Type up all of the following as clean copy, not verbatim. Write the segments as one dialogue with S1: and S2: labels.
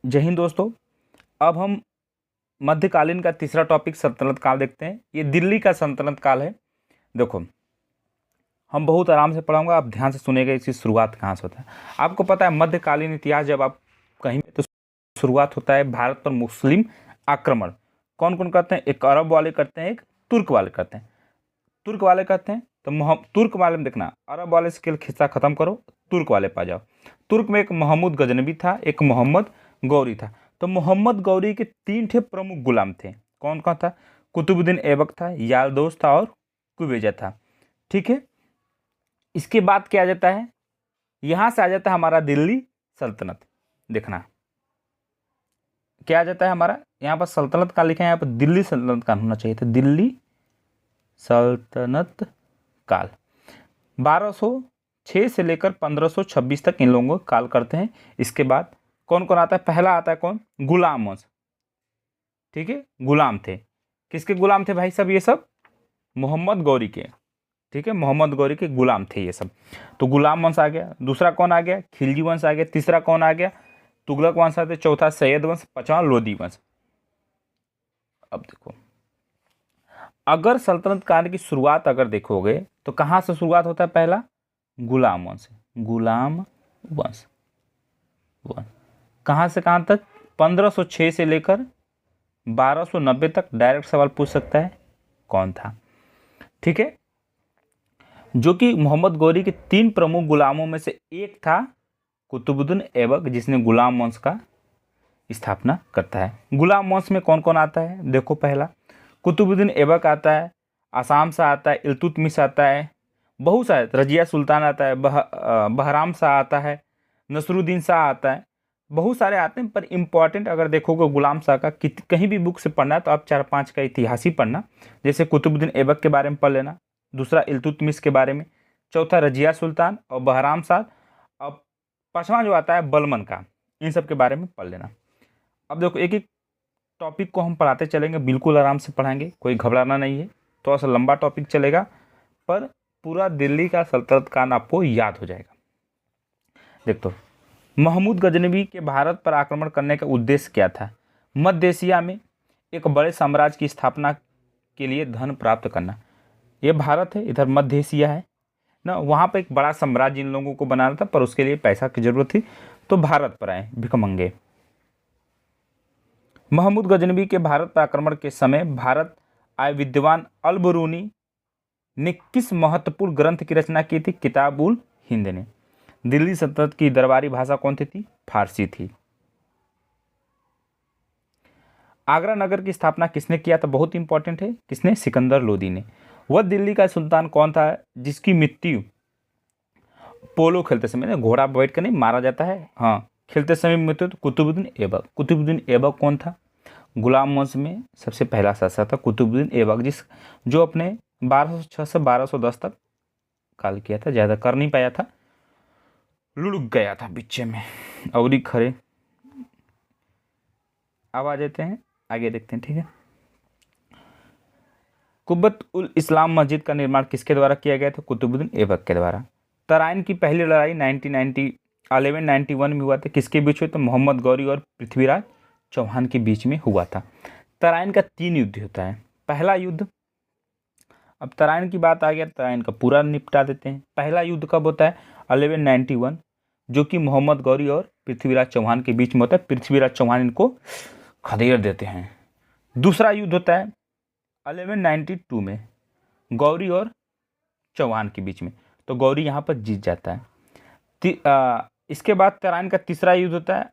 S1: जय हिंद दोस्तों। अब हम मध्यकालीन का तीसरा टॉपिक सल्तनत काल देखते हैं। ये दिल्ली का सल्तनत काल है। देखो, हम बहुत आराम से पढ़ाऊंगा, आप ध्यान से सुनेंगे इसकी शुरुआत कहाँ से होता है। आपको पता है मध्यकालीन इतिहास जब आप कहीं तो शुरुआत होता है भारत पर मुस्लिम आक्रमण। कौन कौन करते हैं? एक अरब वाले करते हैं, एक तुर्क वाले करते हैं। तुर्क वाले करते हैं तो तुर्क वाले में देखना, अरब वाले से खिस्सा खत्म करो, तुर्क वाले पा जाओ। तुर्क में एक मोहम्मद गजनबी था, एक मोहम्मद गौरी था। तो मोहम्मद गौरी के तीन ठे प्रमुख गुलाम थे। कौन कौन था? कुतुबुद्दीन ऐबक था, यालदोस था और कुबेजा था। ठीक है, इसके बाद क्या आ जाता है? यहां से आ जाता है हमारा दिल्ली सल्तनत। देखना क्या आ जाता है हमारा, यहाँ पर सल्तनत का लिखा है, यहाँ पर दिल्ली सल्तनत का होना चाहिए था। दिल्ली सल्तनत काल 1206 से लेकर 1526 तक इन लोगों को काल करते हैं। इसके बाद कौन कौन आता है? पहला आता है कौन? गुलाम वंश। ठीक है, गुलाम थे। किसके गुलाम थे भाई सब? ये सब मोहम्मद गौरी के। ठीक है, मोहम्मद गौरी के गुलाम थे ये सब। तो गुलाम वंश आ गया। दूसरा कौन आ गया? खिलजी वंश आ गया। तीसरा कौन आ गया? तुगलक वंश आ गया। चौथा सैयद वंश। पांचवा लोदी वंश। अब देखो, अगर सल्तनत काल की शुरुआत अगर देखोगे तो कहां से शुरुआत होता है? पहला गुलाम वंश। गुलाम वंश कहां से कहां तक? 1506 से लेकर 1290 तक। डायरेक्ट सवाल पूछ सकता है कौन था। ठीक है, जो कि मोहम्मद गौरी के तीन प्रमुख गुलामों में से एक था कुतुबुद्दीन ऐबक, जिसने गुलाम वंश का स्थापना करता है। गुलाम वंश में कौन कौन आता है? देखो, पहला कुतुबुद्दीन ऐबक आता है, आसाम से आता है, इल्तुतमिश आता है, बहुत सारे, रजिया सुल्तान आता है, बहराम शाह आता है, नसरुद्दीन शाह आता है, बहुत सारे आते हैं। पर इंपॉर्टेंट अगर देखोगे गुलाम शाह का कहीं भी बुक से पढ़ना है तो आप 4-5 का इतिहास ही पढ़ना। जैसे कुतुबुद्दीन ऐबक के बारे में पढ़ लेना, दूसरा इल्तुतमिश के बारे में, चौथा रजिया सुल्तान और बहराम शाह, और पांचवा जो आता है बलमन का। इन सब के बारे में पढ़ लेना। अब देखो, एक एक टॉपिक को हम पढ़ाते चलेंगे, बिल्कुल आराम से पढ़ाएंगे, कोई घबराना नहीं है। थोड़ा सा लंबा टॉपिक चलेगा पर पूरा दिल्ली का सल्तनत काल आपको याद हो जाएगा। देख तो, महमूद गजनवी के भारत पर आक्रमण करने का उद्देश्य क्या था? मध्य एशिया में एक बड़े साम्राज्य की स्थापना के लिए धन प्राप्त करना। ये भारत है, इधर मध्य एशिया है ना, वहाँ पर एक बड़ा साम्राज्य इन लोगों को बनाना था, पर उसके लिए पैसा की जरूरत थी, तो भारत पर आए भिखमंगे। महमूद गजनवी के भारत पर आक्रमण के समय भारत आए विद्वान अल बरूनी ने किस महत्वपूर्ण ग्रंथ की रचना की थी? किताब उल हिंद ने। दिल्ली सल्तनत की दरबारी भाषा कौन सी थी? फारसी थी। आगरा नगर की स्थापना किसने किया था? बहुत इंपॉर्टेंट है। किसने? सिकंदर लोदी ने। वह दिल्ली का सुल्तान कौन था जिसकी मृत्यु पोलो खेलते समय, घोड़ा बैठ कर नहीं मारा जाता है, हाँ, खेलते समय मृत्यु? तो कुतुबुद्दीन ऐबक। कुतुबुद्दीन ऐबक कौन था? गुलाम वंश में सबसे पहला शासक था कुतुबुद्दीन ऐबक, जो अपने 1206 से 1210 तक काल किया था, ज़्यादा कर नहीं पाया था, लुढ़क गया था बीच में। और खड़े अब आ जाते हैं, आगे देखते हैं। ठीक है, कुब्बत उल इस्लाम मस्जिद का निर्माण किसके द्वारा किया गया था? कुतुबुद्दीन ऐबक के द्वारा। तराइन की पहली लड़ाई 1191 में हुआ था, किसके बीच हुई? तो मोहम्मद गौरी और पृथ्वीराज चौहान के बीच में हुआ था। तराइन का 3 युद्ध होता है। पहला युद्ध, अब तराइन की बात आ गया, तराइन का पूरा निपटा देते हैं। पहला युद्ध कब होता है? 1191, जो कि मोहम्मद गौरी और पृथ्वीराज चौहान के बीच में होता है। पृथ्वीराज चौहान इनको खदेड़ देते हैं। दूसरा युद्ध होता है 1192 में, गौरी और चौहान के बीच में, तो गौरी यहाँ पर जीत जाता है। इसके बाद तराइन का तीसरा युद्ध होता है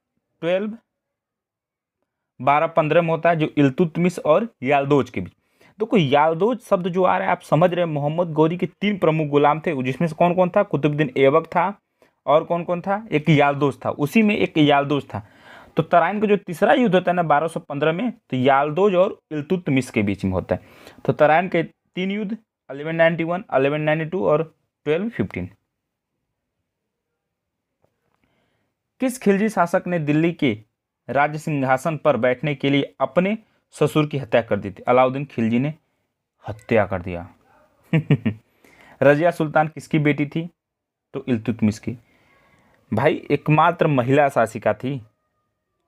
S1: 1215 में होता है, जो इल्तुतमिश और यालदोज के बीच। देखो, यालदोज शब्द जो आ रहा है आप समझ रहे हैं, मोहम्मद गौरी के 3 प्रमुख गुलाम थे, जिसमें से कौन कौन था? कुतुबुद्दीन ऐबक था, और कौन कौन था? एक यालदोज था, उसी में एक यालदोज था। तो तराइन का जो तीसरा युद्ध होता है ना 1215 में, तो यालदोज और इल्तुतमिश के बीच में होता है। तो तराइन के 3 युद्ध 1191, 1192 और 1215। किस खिलजी शासक ने दिल्ली के राज्य सिंहासन पर बैठने के लिए अपने ससुर की हत्या कर दी थी? अलाउद्दीन खिलजी ने हत्या कर दिया। रजिया सुल्तान किसकी बेटी थी? तो इल्तुतमिश की। भाई, एकमात्र महिला शासिका थी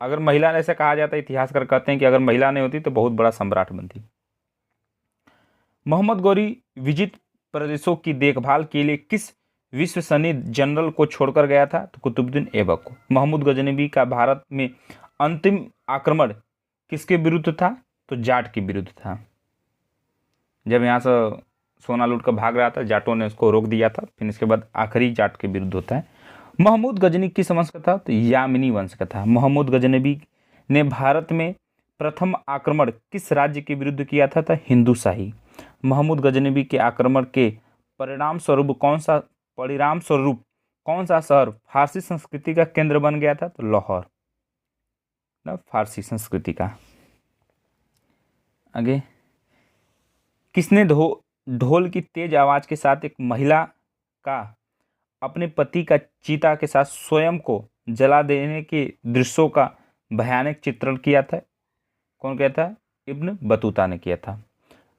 S1: अगर महिला ने, ऐसे कहा जाता है, इतिहासकार कहते हैं कि अगर महिला नहीं होती तो बहुत बड़ा सम्राट बनती। मोहम्मद गौरी विजित प्रदेशों की देखभाल के लिए किस विश्वसनीय जनरल को छोड़कर गया था? तो कुतुबुद्दीन ऐबक को। महमूद गजनवी का भारत में अंतिम आक्रमण किसके विरुद्ध था? तो जाट के विरुद्ध था। जब यहाँ से सोना लूट कर भाग रहा था, जाटों ने उसको रोक दिया था। फिर इसके बाद आखिरी जाट के विरुद्ध होता है। महमूद गजनी किस वंश का था? तो यामिनी वंश का था। महमूद गजनवी ने भारत में प्रथम आक्रमण किस राज्य के विरुद्ध किया था? तो हिंदूशाही। महमूद गजनवी के आक्रमण के परिणाम स्वरूप कौन सा शहर फारसी संस्कृति का केंद्र बन गया था? तो लाहौर, फारसी संस्कृति का। आगे, किसने ढोल की तेज आवाज के साथ एक महिला का अपने पति का चीता के साथ स्वयं को जला देने के दृश्यों का भयानक चित्रण किया था? कौन किया था? इब्न बतूता ने किया था।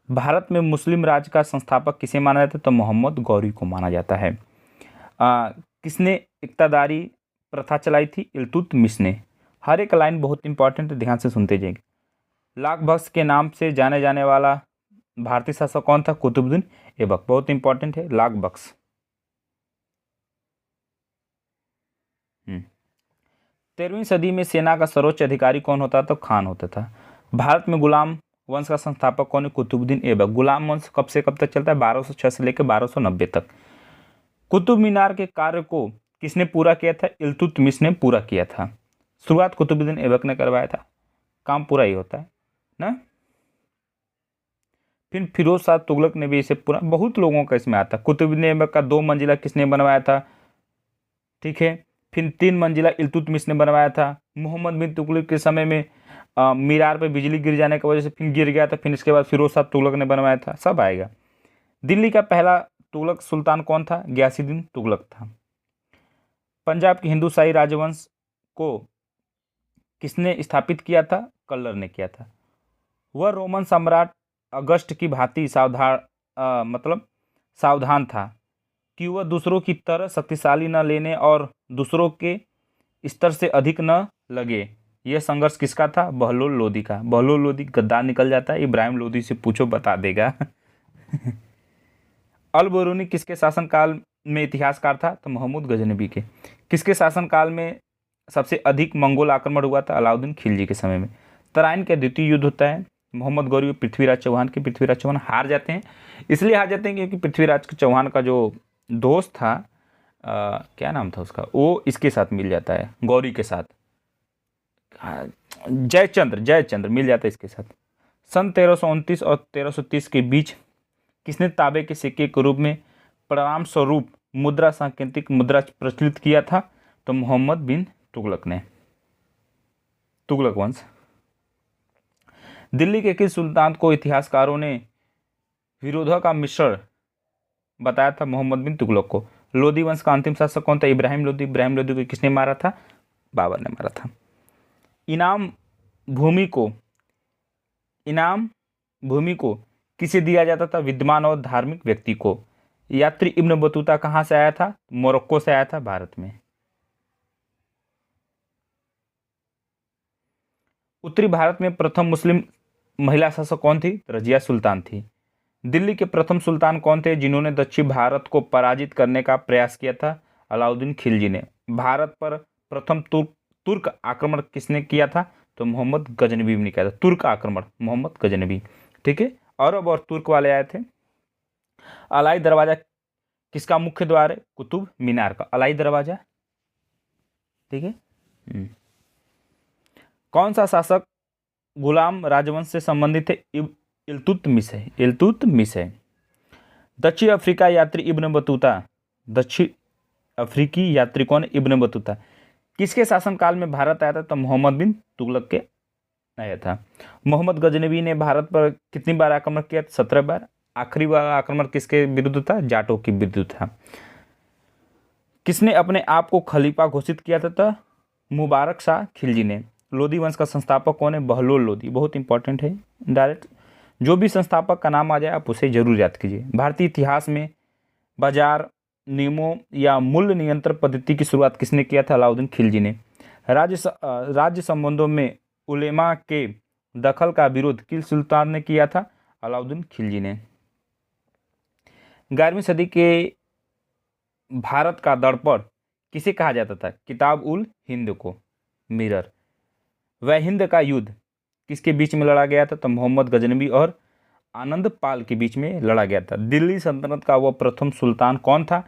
S1: भारत में मुस्लिम राज का संस्थापक किसे माना जाता है? तो मोहम्मद गौरी को माना जाता है। किसने इक्तादारी प्रथा चलाई थी? इल्तुतमिश ने। हर एक लाइन बहुत इंपॉर्टेंट है, ध्यान से सुनते जाइए। लाख बख्श के नाम से जाने जाने वाला भारतीय शासक कौन था? कुतुबुद्दीन ऐबक। बहुत इंपॉर्टेंट है, लाख बख्श। 13वीं सदी में सेना का सर्वोच्च अधिकारी कौन होता था? तो खान होता था। भारत में गुलाम वंश का संस्थापक कौन है? कुतुबुद्दीन ऐबक। गुलाम वंश कब से कब तक चलता है? 1206 से लेकर 1290 तक। कुतुब मीनार के कार्य को किसने पूरा किया था? इल्तुतमिश ने पूरा किया था। शुरुआत कुतुबुद्दीन ऐबक ने करवाया था। काम पूरा ही होता है ना। फिर फिरोज शाह तुगलक ने भी इसे पूरा, बहुत लोगों का इसमें आता है। कुतुबुद्दीन ऐबक का 2 मंजिला किसने बनवाया था? ठीक है। फिर 3 मंजिला इल्तुतमिश ने बनवाया था। मोहम्मद बिन तुगलक के समय में मीनार पे बिजली गिर जाने की वजह से फिर गिर गया था। फिर इसके बाद फिरोज शाह तुगलक ने बनवाया था। सब आएगा। दिल्ली का पहला तुगलक सुल्तान कौन था? गयासुद्दीन तुगलक था। पंजाब के हिंदूशाही राजवंश को किसने स्थापित किया था? कल्लर ने किया था। वह रोमन सम्राट अगस्ट की भांति सावधान था कि वह दूसरों की तरह शक्तिशाली न लेने और दूसरों के स्तर से अधिक न लगे। यह संघर्ष किसका था? बहलोल लोदी का। बहलोल लोदी गद्दार निकल जाता है, इब्राहिम लोदी से पूछो बता देगा। अल बरूनी किसके शासनकाल में इतिहासकार था? तो महमूद गजनवी के। किसके शासनकाल में सबसे अधिक मंगोल आक्रमण हुआ था? अलाउद्दीन खिलजी के समय में। तराइन का द्वितीय युद्ध होता है मोहम्मद गौरी और पृथ्वीराज चौहान के। पृथ्वीराज चौहान हार जाते हैं, इसलिए हार जाते हैं क्योंकि पृथ्वीराज चौहान का जो दोस्त था, क्या नाम था उसका, वो इसके साथ मिल जाता है, गौरी के साथ। जयचंद्र मिल जाता है इसके साथ। सन 1329 और 1330 के बीच किसने तांबे के सिक्के के रूप में परिणाम स्वरूप मुद्रा सांकेतिक मुद्रा प्रचलित किया था? तो मोहम्मद बिन तुगलक ने। तुगलक वंश। दिल्ली के किस सुल्तान को इतिहासकारों ने विरोधा का मिश्रण बताया था? मोहम्मद बिन तुगलक को। लोदी वंश का अंतिम शासक कौन था? इब्राहिम लोदी। इब्राहिम लोदी को किसने मारा था? बाबर ने मारा था। इनाम भूमि को किसे दिया जाता था? विद्वान और धार्मिक व्यक्ति को। यात्री इब्न बतूता कहाँ से आया था? मोरक्को से आया था भारत में। उत्तरी भारत में प्रथम मुस्लिम महिला शासक कौन थी? रजिया सुल्तान थी। दिल्ली के प्रथम सुल्तान कौन थे जिन्होंने दक्षिण भारत को पराजित करने का प्रयास किया था? अलाउद्दीन खिलजी ने। भारत पर प्रथम तुर्क आक्रमण किसने किया था? तो मोहम्मद गजनवी ने किया था। तुर्क आक्रमण मोहम्मद गजनवी। ठीक है। अरब और तुर्क वाले आए थे। अलाई दरवाजा किसका मुख्य द्वार है? कुतुब मीनार का अलाई दरवाजा। ठीक है। कौन सा शासक गुलाम राजवंश से संबंधित है? इल्तुतमिश है। दक्षिण अफ्रीका यात्री इब्न बतूता। दक्षिण अफ्रीकी यात्री कौन? Ibn Battuta. किसके शासनकाल में भारत आया था? तो मोहम्मद बिन तुगलक के आया था। मोहम्मद गजनवी ने भारत पर कितनी बार आक्रमण किया? 17 बार। आखिरी बार आक्रमण किसके विरुद्ध था? जाटों के विरुद्ध था। किसने अपने आप को खलीफा घोषित किया था? तो मुबारक शाह खिलजी ने। लोदी वंश का संस्थापक कौन है? बहलोल लोदी। बहुत इंपॉर्टेंट है, डायरेक्ट जो भी संस्थापक का नाम आ जाए आप उसे जरूर याद कीजिए। भारतीय इतिहास में बाजार नियमों या मूल्य नियंत्रण पद्धति की शुरुआत किसने किया था? अलाउद्दीन खिलजी ने। राज्य संबंधों में उलेमा के दखल का विरोध किस सुल्तान ने किया था? अलाउद्दीन खिलजी ने। 11वीं सदी के भारत का दर्पण किसे कहा जाता था? किताब उल हिंद को, मिरर। वह हिंद का युद्ध किसके बीच में लड़ा गया था? तो मोहम्मद गजनवी और आनंद पाल के बीच में लड़ा गया था। दिल्ली सल्तनत का वह प्रथम सुल्तान कौन था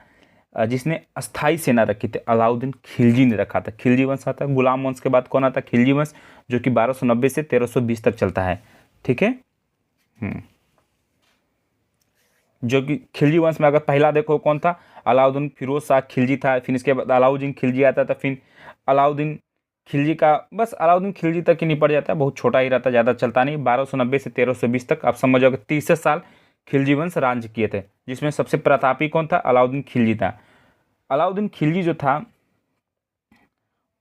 S1: जिसने अस्थाई सेना रखी थी? अलाउद्दीन खिलजी ने रखा था। खिलजी वंश आता है। गुलाम वंश के बाद कौन आता? खिलजी वंश, जो कि 1290 से 1320 तक चलता है। ठीक है। जो कि खिलजी वंश में अगर पहला देखो कौन था? अलाउद्दीन फिरोज शाह खिलजी था। फिर इसके बाद अलाउद्दीन खिलजी आता था। फिर अलाउद्दीन खिलजी का बस अलाउद्दीन खिलजी तक ही निपट जाता है, बहुत छोटा ही रहता, ज़्यादा चलता नहीं। 1290 से 1320 तक आप समझ जाओगे 30 साल खिलजी वंश राज्य किए थे, जिसमें सबसे प्रतापी कौन था? अलाउद्दीन खिलजी था। अलाउद्दीन खिलजी जो था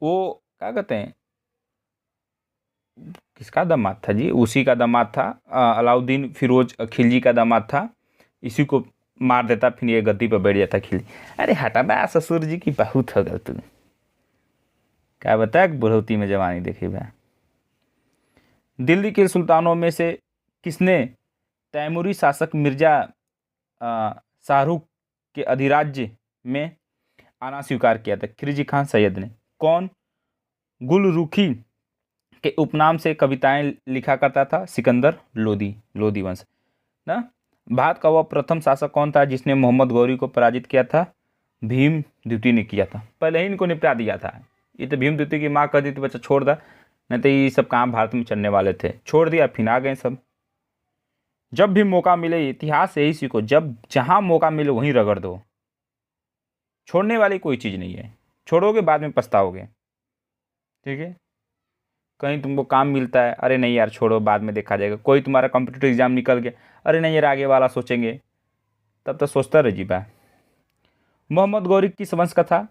S1: वो क्या कहते हैं, किसका दामाद था जी? उसी का दामाद था। अलाउद्दीन फिरोज खिलजी का दामाद था। इसी को मार देता, फिर ये गद्दी पर बैठ जाता खिलजी। अरे हटा बा, ससुर जी की बहुत हो गल तुम, क्या बताया बुढ़ौती में जवानी देखी बा। दिल्ली के सुल्तानों में से किसने तैमूरी शासक मिर्जा शाहरुख के अधिराज्य में आना स्वीकार किया था? खिलजी खान सैयद ने। कौन गुलरुखी के उपनाम से कविताएं लिखा करता था? सिकंदर लोदी, लोदी वंश ना। भारत का वह प्रथम शासक कौन था जिसने मोहम्मद गौरी को पराजित किया था? भीम द्वितीय ने किया था। पहले ही इनको निपटा दिया था। ये तो भीम द्वितीय की माँ कह दी थी बच्चा छोड़ दा, नहीं तो ये सब काम भारत में चलने वाले थे, छोड़ दिया, फिर आ गए सब। जब भी मौका मिले, इतिहास यही सीखो, जब जहाँ मौका मिले वहीं रगड़ दो। छोड़ने वाली कोई चीज़ नहीं है, छोड़ोगे बाद में पछताओगे। ठीक है। कहीं तुमको काम मिलता है, अरे नहीं यार छोड़ो बाद में देखा जाएगा। कोई तुम्हारा कॉम्पिटिटिव एग्जाम निकल गया, अरे नहीं यार आगे वाला सोचेंगे, तब तो सोचता रह जीबा। मोहम्मद गौरी किस वंश का था?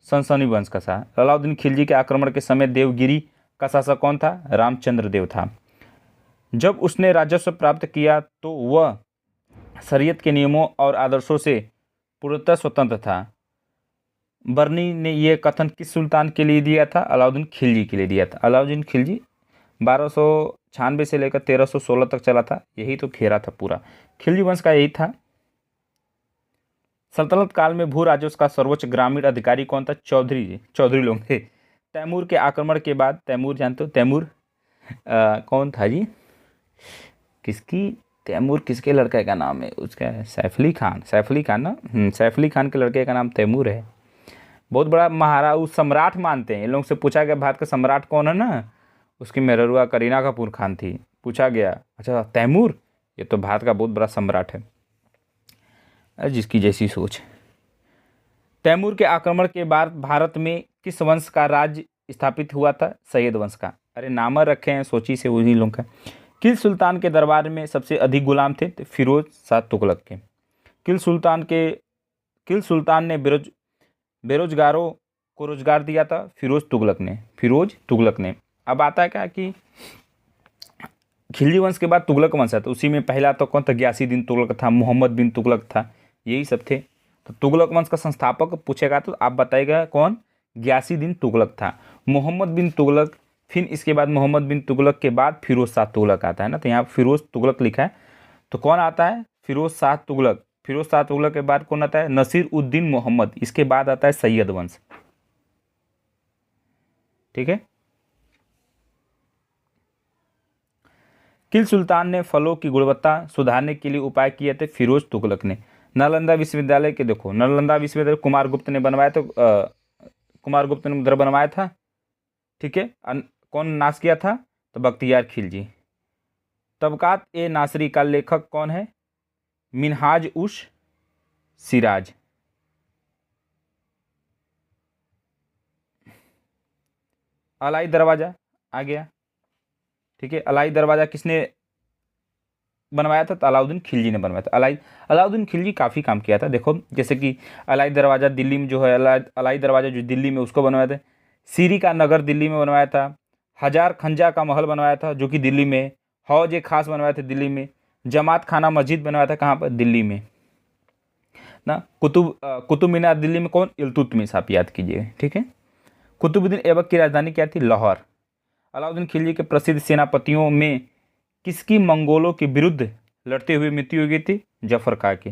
S1: सनसनी वंश का था। अलाउद्दीन खिलजी के आक्रमण के समय देवगिरी का शासक कौन था? रामचंद्र देव था। जब उसने राजस्व प्राप्त किया तो वह शरीयत के नियमों और आदर्शों से पूर्णतः स्वतंत्र था। बर्नी ने यह कथन किस सुल्तान के लिए दिया था? अलाउद्दीन खिलजी के लिए दिया था। अलाउद्दीन खिलजी 1296 से लेकर 1316 तक चला था, यही तो घेरा था पूरा। खिलजी वंश का यही था। सल्तनत काल में भू राजस्व का सर्वोच्च ग्रामीण अधिकारी कौन था? चौधरी लोग थे। तैमूर के आक्रमण के बाद, तैमूर जानते हो? तैमूर कौन था जी? तैमूर किसके लड़के का नाम है? उसका सैफ अली खान ना। सैफ अली खान के लड़के का नाम तैमूर है। बहुत बड़ा महाराज, सम्राट मानते हैं। इन लोगों से पूछा गया भारत का सम्राट कौन है ना, उसकी मेहरुआ करीना कपूर खान थी। पूछा गया, अच्छा तैमूर, ये तो भारत का बहुत बड़ा सम्राट है। जिसकी जैसी सोच। तैमूर के आक्रमण के बाद भारत में किस वंश का राज्य स्थापित हुआ था? सैयद वंश का। अरे नाम रखे हैं सोची से उन्हीं लोगों का। किस सुल्तान के दरबार में सबसे अधिक गुलाम थे? तो फिरोज शाह तुगलक के। किल सुल्तान ने बेरोजगारों को रोजगार दिया था? फिरोज तुगलक ने। अब आता है क्या कि खिलजी वंश के बाद तुगलक वंश है, तो उसी में पहला तो कौन था? गयासीउद्दीन तुगलक था, मोहम्मद बिन तुगलक था, यही सब थे। तो तुगलक वंश का संस्थापक पूछेगा तो आप बताइएगा कौन? गयासीउद्दीन तुगलक था। मोहम्मद बिन तुगलक, फिर इसके बाद मोहम्मद बिन तुगलक के बाद फिरोज शाह तुगलक आता है ना, तो यहाँ फिरोज तुगलक लिखा है। तो कौन आता है? फिरोज शाह तुगलक। फिरोज शाह तुगलक के बाद कौन आता है? नसीर उद्दीन मोहम्मद। इसके बाद आता है सैयद वंश। ठीक है। किल सुल्तान ने फलों की गुणवत्ता सुधारने के लिए उपाय किए थे? फिरोज तुगलक ने। नालंदा विश्वविद्यालय के देखो, नालंदा विश्वविद्यालय कुमारगुप्त ने बनवाया, तो कुमारगुप्त ने उधर बनवाया था। ठीक है। कौन नाश किया था? तो बख्तियार खिलजी। तबकात ए नासरी का लेखक कौन है? मिनहाज उस सिराज। अलाई दरवाजा आ गया। ठीक है। अलाई दरवाजा किसने बनवाया था? तो अलाउद्दीन खिलजी ने बनवाया था। अलाउद्दीन खिलजी काफ़ी काम किया था। देखो जैसे कि अलाई दरवाज़ा दिल्ली में जो है, अलाई दरवाज़ा जो दिल्ली में, उसको बनवाया था। सीरी का नगर दिल्ली में बनवाया था। हजार खंजा का महल बनवाया था जो कि दिल्ली में। हौज ए खास बनवाया था दिल्ली में। जमात खाना मस्जिद बनवाया था कहाँ पर? दिल्ली में ना। कुतुब मीनार दिल्ली में कौन? इल्तुतमिश, आप याद कीजिए। ठीक है। कुतुबुद्दीन ऐबक की राजधानी क्या थी? लाहौर। अलाउद्दीन खिलजी के प्रसिद्ध सेनापतियों में किसकी मंगोलों के विरुद्ध लड़ते हुए मृत्यु हो गई थी? जफर खां की।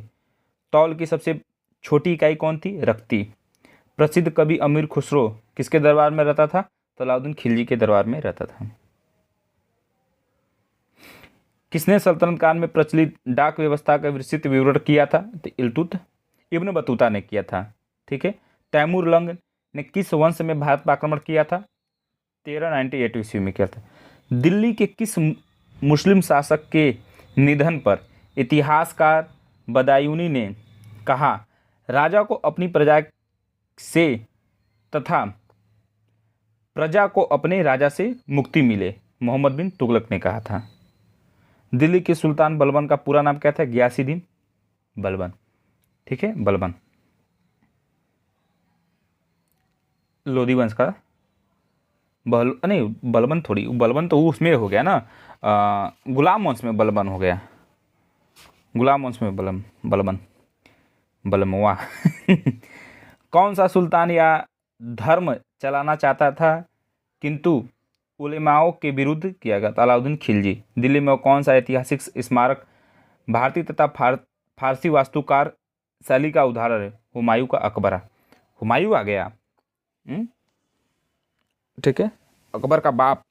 S1: तौल की सबसे छोटी इकाई कौन थी? रख्ती। प्रसिद्ध कवि अमीर खुसरो किसके दरबार में रहता था? तो अलाउद्दीन खिलजी के दरबार में रहता था। किसने सल्तनत काल में प्रचलित डाक व्यवस्था का विस्तृत विवरण किया था? तो इल्तुत इब्न बतूता ने किया था। ठीक है। तैमूर लंग ने किस वंश में भारत पर आक्रमण किया था? 1398 ईस्वी में किया था। दिल्ली के किस मुस्लिम शासक के निधन पर इतिहासकार बदायूनी ने कहा, राजा को अपनी प्रजा से तथा प्रजा को अपने राजा से मुक्ति मिले? मोहम्मद बिन तुगलक ने कहा था। दिल्ली के सुल्तान बलबन का पूरा नाम क्या था? गियासुद्दीन बलबन। ठीक है, बलबन लोधी वंश का नहीं, बलबन थोड़ी, बलबन तो उसमें हो गया ना, गुलाम वंश में बलबन हो गया, गुलाम वंश में बलबन बलमवा कौन सा सुल्तान या धर्म चलाना चाहता था किंतु उलेमाओं के विरुद्ध किया गया? अलाउद्दीन खिलजी। दिल्ली में कौन सा ऐतिहासिक स्मारक भारतीय तथा फारसी वास्तुकार शैली का उदाहरण है? हुमायूं का अकबरा। हुमायूं आ गया। ठीक है, अकबर का बाप।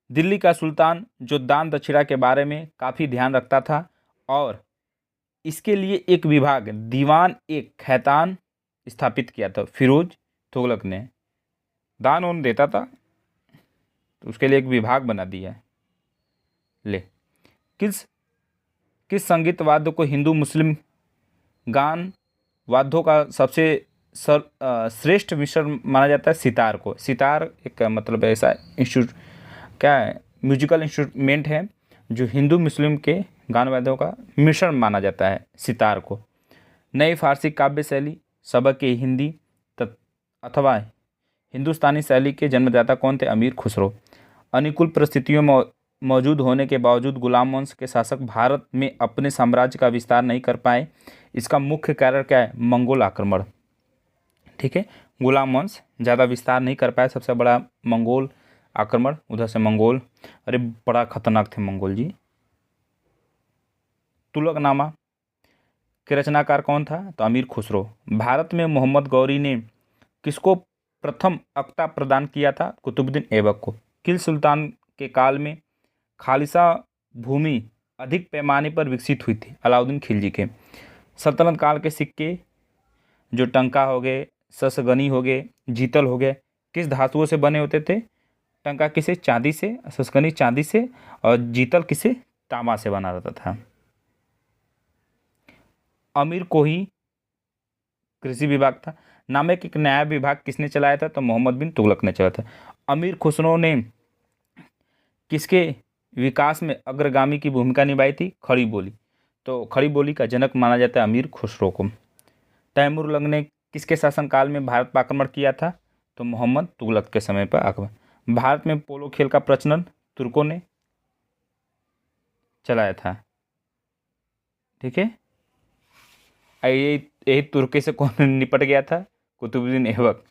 S1: दिल्ली का सुल्तान जो दान दक्षिणा के बारे में काफ़ी ध्यान रखता था और इसके लिए एक विभाग दीवान एक खैतान स्थापित किया था, फिरोज तुगलक ने। दान उन देता था तो उसके लिए एक विभाग बना दिया। ले किस किस संगीत वाद्य को हिंदू मुस्लिम गान वाद्यों का सबसे श्रेष्ठ मिश्रण माना जाता है? सितार को। सितार एक मतलब ऐसा क्या है, म्यूजिकल इंस्ट्रूमेंट है जो हिंदू मुस्लिम के गान वाद्यों का मिश्रण माना जाता है, सितार को। नई फारसी काव्य शैली सबक के हिंदी अथवा हिंदुस्तानी शैली के जन्मदाता कौन थे? अमीर खुसरो। अनुकूल परिस्थितियों में मौजूद होने के बावजूद गुलाम वंश के शासक भारत में अपने साम्राज्य का विस्तार नहीं कर पाए, इसका मुख्य कारण क्या है? मंगोल आक्रमण। ठीक है, गुलाम वंश ज़्यादा विस्तार नहीं कर पाया, सबसे बड़ा मंगोल आक्रमण, उधर से मंगोल, अरे बड़ा खतरनाक थे मंगोल जी। तुगलकनामा के रचनाकार कौन था? तो अमीर खुसरो। भारत में मोहम्मद गौरी ने किसको प्रथम अक्ता प्रदान किया था? कुतुबुद्दीन ऐबक को। किल सुल्तान के काल में खालिसा भूमि अधिक पैमाने पर विकसित हुई थी? अलाउद्दीन खिलजी के। सल्तनत काल के सिक्के जो टंका हो गए, ससगनी हो गए, जीतल हो गए, किस धातुओं से बने होते थे? टंका किसे? चांदी से, ससगनी चांदी से, और जीतल किसे? तांबा से बना रहता था। अमीर को ही कृषि विभाग था। नामक एक नया विभाग किसने चलाया था? तो मोहम्मद बिन तुगलक ने चलाया था। अमीर खुसरो ने किसके विकास में अग्रगामी की भूमिका निभाई थी? खड़ी बोली। तो खड़ी बोली का जनक माना जाता है अमीर खुसरो को। तैमूर लंग ने किसके शासनकाल में भारत पर आक्रमण किया था? तो मोहम्मद तुगलक के समय पर आक्रमण। भारत में पोलो खेल का प्रचलन तुर्कों ने चलाया था। ठीक है, यही तुर्की से कौन निपट गया था? कुतुबुद्दीन ऐबक।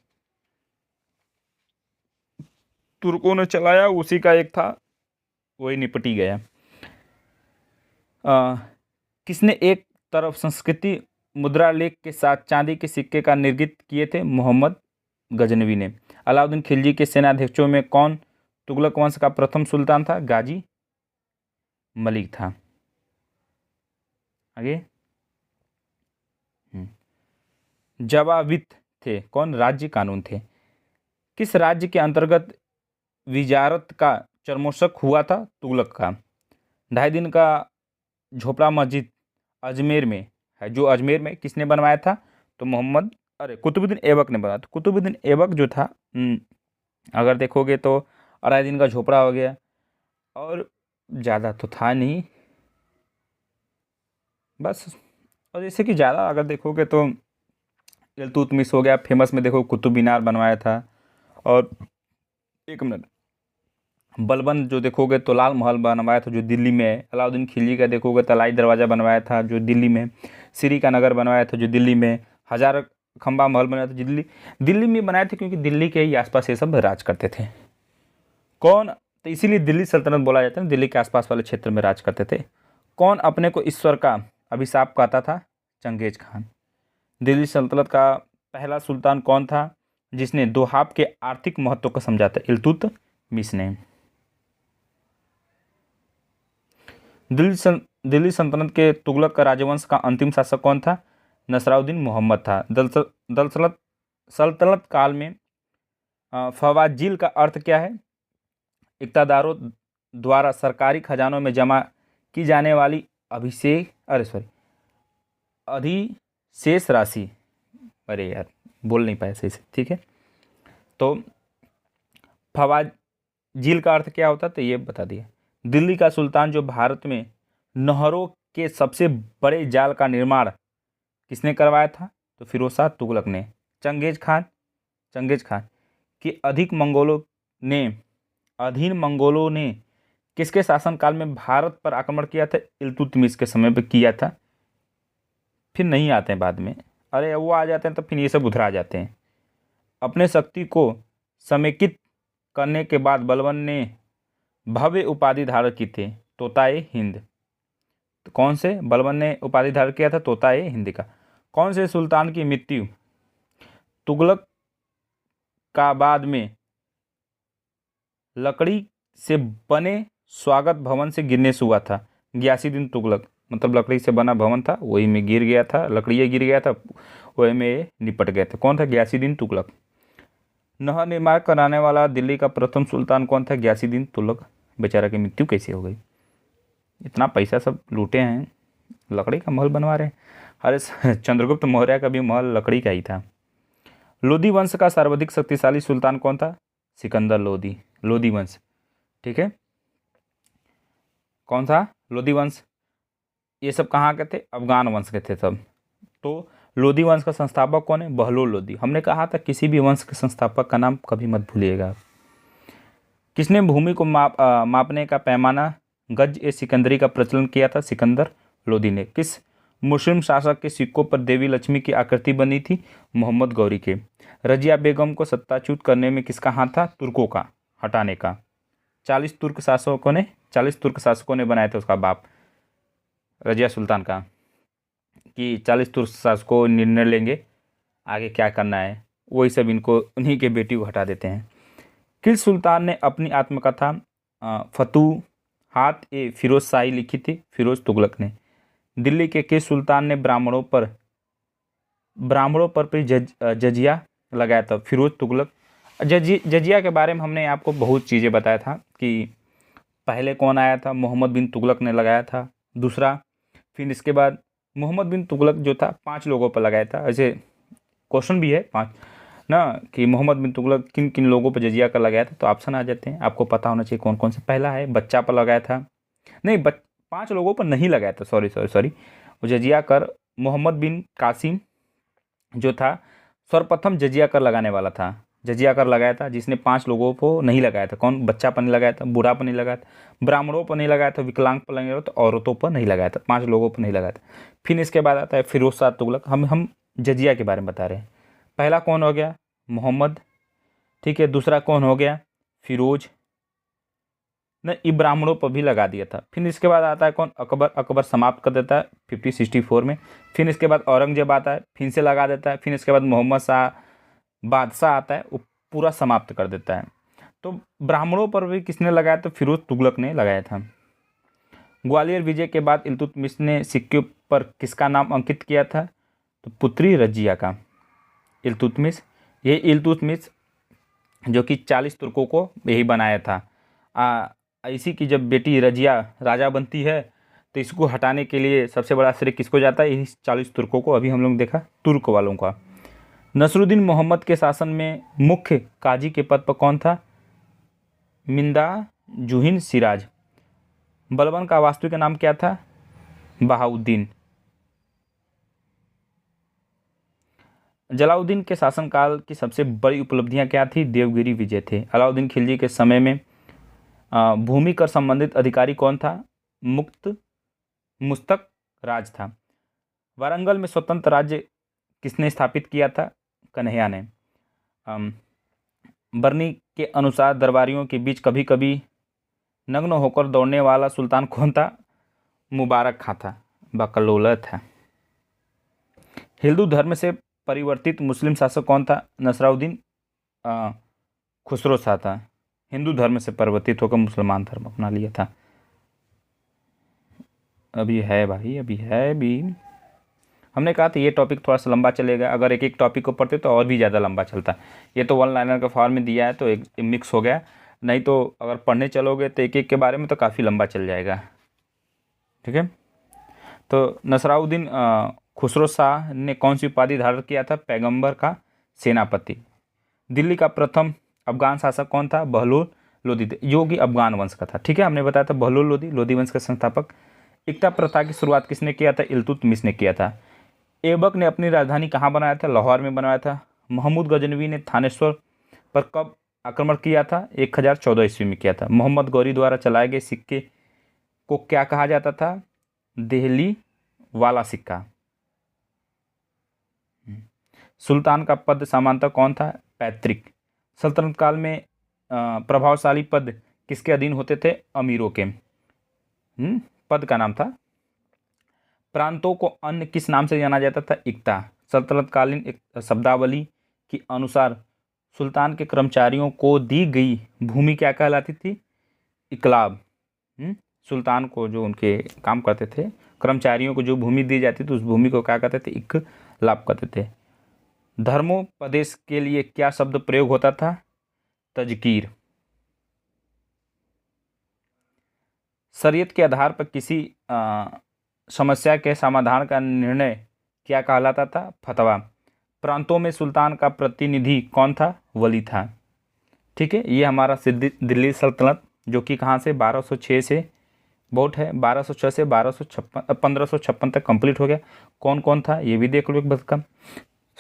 S1: तुर्कों ने चलाया, उसी का एक था, वही निपट ही गया। किसने एक तरफ संस्कृति मुद्रा लेख के साथ चांदी के सिक्के का निर्मित किए थे? मोहम्मद गजनवी ने। अलाउद्दीन खिलजी के सेनाध्यक्षों में कौन तुगलक वंश का प्रथम सुल्तान था? गाजी मलिक था। आगे जवाबित थे कौन? राज्य कानून थे। किस राज्य के अंतर्गत विजारत का चरमोत्सव हुआ था? तुगलक का। 2.5 दिन का झोपड़ा मस्जिद अजमेर में है, जो अजमेर में किसने बनवाया था? तो कुतुबुद्दीन ऐबक ने बनाया। तो कुतुबुद्दीन ऐबक जो था, अगर देखोगे तो 2.5 दिन का झोपड़ा हो गया, और ज़्यादा तो था नहीं बस। और जैसे कि ज़्यादा अगर देखोगे तो इल्तुतमिश हो गया, फेमस में देखो कुतुब मीनार बनवाया था। और एक मिनट, बलबन जो देखोगे तो लाल महल बनवाया था जो दिल्ली में है। अलाउद्दीन खिलजी का देखोगे तलाई दरवाज़ा बनवाया था जो दिल्ली में। सिरी का नगर बनवाया था जो दिल्ली में। खंबा महल बनाया था दिल्ली दिल्ली में बनाए थे, क्योंकि दिल्ली के ही आसपास ये सब राज करते थे। कौन, तो इसीलिए दिल्ली सल्तनत बोला जाता है, दिल्ली के आसपास वाले क्षेत्र में राज करते थे। कौन अपने को ईश्वर का अभिशाप कहता था? Genghis Khan. दिल्ली सल्तनत का पहला सुल्तान कौन था जिसने दोहाब के आर्थिक महत्व को समझा था? इल्तुतमिश ने। दिल्ली सल्तनत के तुगलक का राजवंश का अंतिम शासक कौन था? नसरुद्दीन मोहम्मद था। दलसलत सल्तनत काल में फवाजिल का अर्थ क्या है? इक़्तिदारों द्वारा सरकारी खजानों में जमा की जाने वाली अधिशेष राशि। अरे यार, बोल नहीं पाया सही से, ठीक है। तो फवाजिल का अर्थ क्या होता है, तो ये बता दिया। दिल्ली का सुल्तान जो भारत में नहरों के सबसे बड़े जाल का निर्माण किसने करवाया था? तो फिरोज शाह तुगलक ने। चंगेज खान कि अधीन मंगोलों ने किसके शासनकाल में भारत पर आक्रमण किया था? इल्तुतमिश के समय पे किया था। फिर नहीं आते हैं बाद में, अरे वो आ जाते हैं तो फिर ये सब उधर आ जाते हैं। अपने शक्ति को समेकित करने के बाद बलबन ने भव्य उपाधि धारण की थी, तोताए हिंद। तो कौन से बलबन ने उपाधि धारण किया था? तोताए हिंद का। कौन से सुल्तान की मृत्यु तुगलक का बाद में लकड़ी से बने स्वागत भवन से गिरने से हुआ था? गयासीउद्दीन तुगलक। मतलब लकड़ी से बना भवन था, वही में गिर गया था, लकड़ी गिर गया था, वही में निपट गए थे। कौन था? गयासीउद्दीन तुगलक। नहर निर्माण कराने वाला दिल्ली का प्रथम सुल्तान कौन था? गयासीउद्दीन तुगलक। बेचारा की मृत्यु कैसे हो गई? इतना पैसा सब लूटे हैं, लकड़ी का महल बनवा रहे हैं। अरे चंद्रगुप्त मौर्य का भी महल लकड़ी का ही था। लोधी वंश का सर्वाधिक शक्तिशाली सुल्तान कौन था? सिकंदर लोधी वंश, ठीक है। कौन था? लोधी वंश। ये सब कहाँ के थे? अफगान वंश के थे सब। तो लोधी वंश का संस्थापक कौन है? बहलोल लोधी। हमने कहा था किसी भी वंश के संस्थापक का नाम कभी मत भूलिएगा। किसने भूमि को मापने का पैमाना गज ए सिकंदरी का प्रचलन किया था? सिकंदर लोधी ने। किस मुस्लिम शासक के सिक्कों पर देवी लक्ष्मी की आकृति बनी थी? मोहम्मद गौरी के। रजिया बेगम को सत्ताच्युत करने में किसका हाथ था? तुर्कों का हटाने का। 40 तुर्क शासकों ने बनाए थे उसका बाप रजिया सुल्तान का, कि 40 तुर्क शासकों निर्णय लेंगे आगे क्या करना है, वही सब इनको उन्हीं के बेटी को हटा देते हैं। किस सुल्तान ने अपनी आत्मकथा फतूहात ए फिरोज शाही लिखी थी? फिरोज तुगलक ने। दिल्ली के किस सुल्तान ने ब्राह्मणों पर भी जजिया लगाया था? फिरोज तुगलक। जजिया के बारे में हमने आपको बहुत चीज़ें बताया था कि पहले कौन आया था? मोहम्मद बिन तुगलक ने लगाया था। दूसरा, फिर इसके बाद मोहम्मद बिन तुगलक जो था 5 लोगों पर लगाया था। ऐसे क्वेश्चन भी है 5 ना, कि मोहम्मद बिन तुगलक किन किन लोगों पर जजिया कर लगाया था, तो ऑप्शन आ जाते हैं, आपको पता होना चाहिए कौन कौन से। पहला है बच्चा पर लगाया था, नहीं 5 लोगों पर नहीं लगाया था, सॉरी वो जजिया कर मोहम्मद बिन कासिम जो था सर्वप्रथम जजिया कर लगाने वाला था। जजिया कर लगाया था जिसने 5 लोगों को नहीं लगाया था। कौन? बच्चा पर नहीं लगाया था, बूढ़ा पर नहीं लगाया था, ब्राह्मणों पर नहीं लगाया था, विकलांग पर नहीं लगाया था, औरतों पर नहीं लगाया था। 5 लोगों पर नहीं लगाया था। फिर इसके बाद आता है फिरोज शाह तुगलक। हम जजिया के बारे में बता रहे हैं। पहला कौन हो गया? मोहम्मद, ठीक है। दूसरा कौन हो गया? फिरोज ने ब्राह्मणों पर भी लगा दिया था। फिर इसके बाद आता है कौन? अकबर समाप्त कर देता है 1564 में। फिर इसके बाद औरंगजेब आता है, फिर से लगा देता है। फिर इसके बाद मोहम्मद शाह बादशाह आता है, वो पूरा समाप्त कर देता है। तो ब्राह्मणों पर भी किसने लगाया? तो फिरोज तुगलक ने लगाया था। ग्वालियर विजय के बाद इल्तुतमिश ने सिक्के पर किसका नाम अंकित किया था? तो पुत्री रजिया का। इल्तुतमिश जो कि 40 तुर्कों को यही बनाया था। इसी की जब बेटी रजिया राजा बनती है तो इसको हटाने के लिए सबसे बड़ा श्रेय किसको जाता है? यही 40 तुर्कों को। अभी हम लोग देखा तुर्क वालों का। नसरुद्दीन मोहम्मद के शासन में मुख्य काजी के पद पर कौन था? मिंदा जुहिन सिराज। बलबन का वास्तविक नाम क्या था? बहाउद्दीन। जलालुद्दीन के शासनकाल की सबसे बड़ी उपलब्धियां क्या थी? देवगिरी विजय थे। अलाउद्दीन खिलजी के समय में भूमि कर संबंधित अधिकारी कौन था? मुस्तक राज था। वारंगल में स्वतंत्र राज्य किसने स्थापित किया था? कन्हैया ने। बरनी के अनुसार दरबारियों के बीच कभी कभी नग्न होकर दौड़ने वाला सुल्तान कौन था? मुबारक खां था, बकलौल था। हिंदू धर्म से परिवर्तित मुस्लिम शासक कौन था? नसरुद्दीन खुसरो शाह था। हिंदू धर्म से परिवर्तित होकर मुसलमान धर्म अपना लिया था। अभी है भाई, अभी है भी। हमने कहा था ये टॉपिक थोड़ा सा लंबा चलेगा, अगर एक एक टॉपिक को पढ़ते तो और भी ज़्यादा लंबा चलता। ये तो वन लाइनर का फॉर्म में दिया है तो एक मिक्स हो गया, नहीं तो अगर पढ़ने चलोगे तो एक एक के बारे में तो काफ़ी लंबा चल जाएगा। ठीक है, तो नसरुद्दीन खुसरो शाह ने कौन सी उपाधि धारण किया था? पैगंबर का सेनापति। दिल्ली का प्रथम अफगान शासक कौन था? बहलोल लोदी, जो कि अफगान वंश का था। ठीक है, हमने बताया था बहलोल लोदी, लोदी वंश का संस्थापक। इक्ता प्रथा की शुरुआत किसने किया था? इल्तुतमिश ने किया था। ऐबक ने अपनी राजधानी कहाँ बनाया था? लाहौर में बनाया था। महमूद गजनवी ने थानेश्वर पर कब आक्रमण किया था? 1014 ईस्वी में किया था। मोहम्मद गौरी द्वारा चलाए गए सिक्के को क्या कहा जाता था? देहली वाला सिक्का। सुल्तान का पद सामान्यतः कौन था? पैतृक। सल्तनत काल में प्रभावशाली पद किसके अधीन होते थे? अमीरों के। पद का नाम था। प्रांतों को अन्य किस नाम से जाना जाता था? इक्ता। सल्तनतकालीन एक शब्दावली के अनुसार सुल्तान के कर्मचारियों को दी गई भूमि क्या कहलाती थी? इकलाब। सुल्तान को जो उनके काम करते थे, कर्मचारियों को जो भूमि दी जाती थी उस भूमि को क्या कहते थे? इकलाब कहते थे। धर्मोपदेश के लिए क्या शब्द प्रयोग होता था? तजकीर। शरीयत के आधार पर किसी समस्या के समाधान का निर्णय क्या कहलाता था? फतवा। प्रांतों में सुल्तान का प्रतिनिधि कौन था? वली था। ठीक है, ये हमारा दिल्ली सल्तनत जो कि कहाँ से 1206 से बहुत है, 1206 से 1556 तक कंप्लीट हो गया। कौन कौन था ये भी देख लो एक बार कम।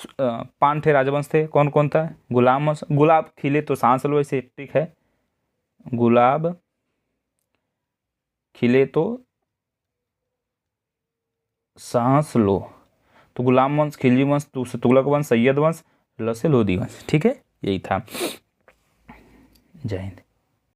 S1: 5 ठे राजवंश थे। कौन कौन था? गुलाब खिले तो सांस लो, इसे ठीक है, गुलाब खिले तो सांस लो। तो गुलाम वंश, खिलजी वंश, तुगलक वंश, सैयद वंश, लसे लोदी वंश। ठीक है, यही था। जय हिंद।